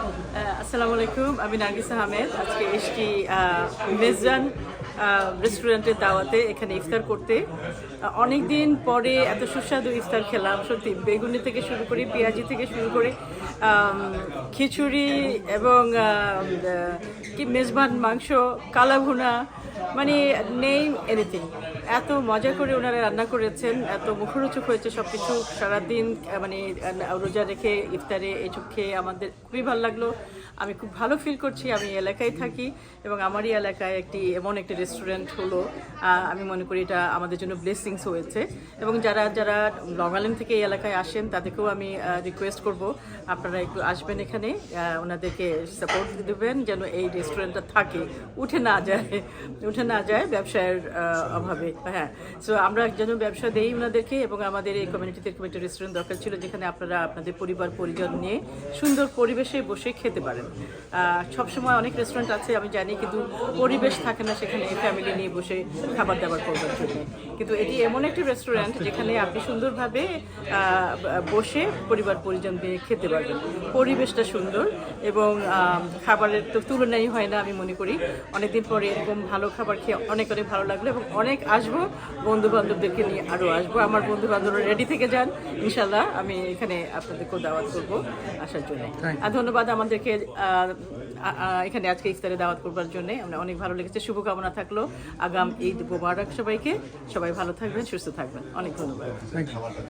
আসসালামু আলাইকুম, আমি নার্গিস আহমেদ। আজকে এসছি মেজবান রেস্টুরেন্টের দাওয়াতে এখানে ইফতার করতে। অনেক দিন পরে এত সুস্বাদু ইফতার খেলাম। সত্যি বেগুনি থেকে শুরু করে পেঁয়াজি থেকে শুরু করে খিচুড়ি এবং কি মেজবান মাংস, কালা ভুনা, মানে নেম এনিথিং। এত মজা করে ওনারা রান্না করেছেন, এত মুখরোচক হয়েছে সব কিছু। সারাদিন মানে রোজা রেখে ইফতারে এসব খেয়ে আমাদের খুবই ভালো লাগলো। আমি খুব ভালো ফিল করছি। আমি এই এলাকায় থাকি এবং আমারই এলাকায় এমন একটি রেস্টুরেন্ট হলো, আমি মনে করি এটা আমাদের জন্য ব্লেসিংস হয়েছে। এবং যারা যারা লং আইল্যান্ড থেকে এই এলাকায় আসেন তাদেরকেও আমি রিকোয়েস্ট করব আপনারা একটু আসবেন এখানে, ওনাদেরকে সাপোর্ট দেবেন যেন এই রেস্টুরেন্টটা থাকে, উঠে না যায় ব্যবসায়ের অভাবে। হ্যাঁ, সো আমরা যেন ব্যবসা দেই ওনাদেরকে, এবং আমাদের এই কমিউনিটিতে এরকম একটা রেস্টুরেন্ট দরকার ছিল যেখানে আপনারা আপনাদের পরিবার পরিজন নিয়ে সুন্দর পরিবেশে বসে খেতে পারেন। সবসময় অনেক রেস্টুরেন্ট আছে আমি জানি, কিন্তু পরিবেশ থাকে না সেখানে ফ্যামিলি নিয়ে বসে খাবার দাবার করবার জন্য। কিন্তু এটি এমন একটি রেস্টুরেন্ট যেখানে আপনি সুন্দরভাবে বসে পরিবার পরিজন নিয়ে খেতে পারবেন। পরিবেশটা সুন্দর এবং খাবারের তো তুলনাই হয় না। আমি মনে করি অনেকদিন পরে এরকম ভালো খাবার খেয়ে অনেক অনেক ভালো লাগলো, এবং অনেক আসবো, বন্ধু বান্ধবদেরকে নিয়ে আরও আসবো। আমার বন্ধু বান্ধবরা রেডি থেকে যান, ইনশাল্লাহ আমি এখানে আপনাদেরকেও দাওয়াত করবো আসার জন্য। আর ধন্যবাদ আমাদেরকে এখানে আজকে ইফতারে দাওয়াত করবার জন্য। আমরা অনেক ভালো লেগেছে। শুভকামনা থাকলো আগাম ঈদ মোবারক সবাইকে। সবাই ভালো থাকবেন, সুস্থ থাকবেন। অনেক ধন্যবাদ।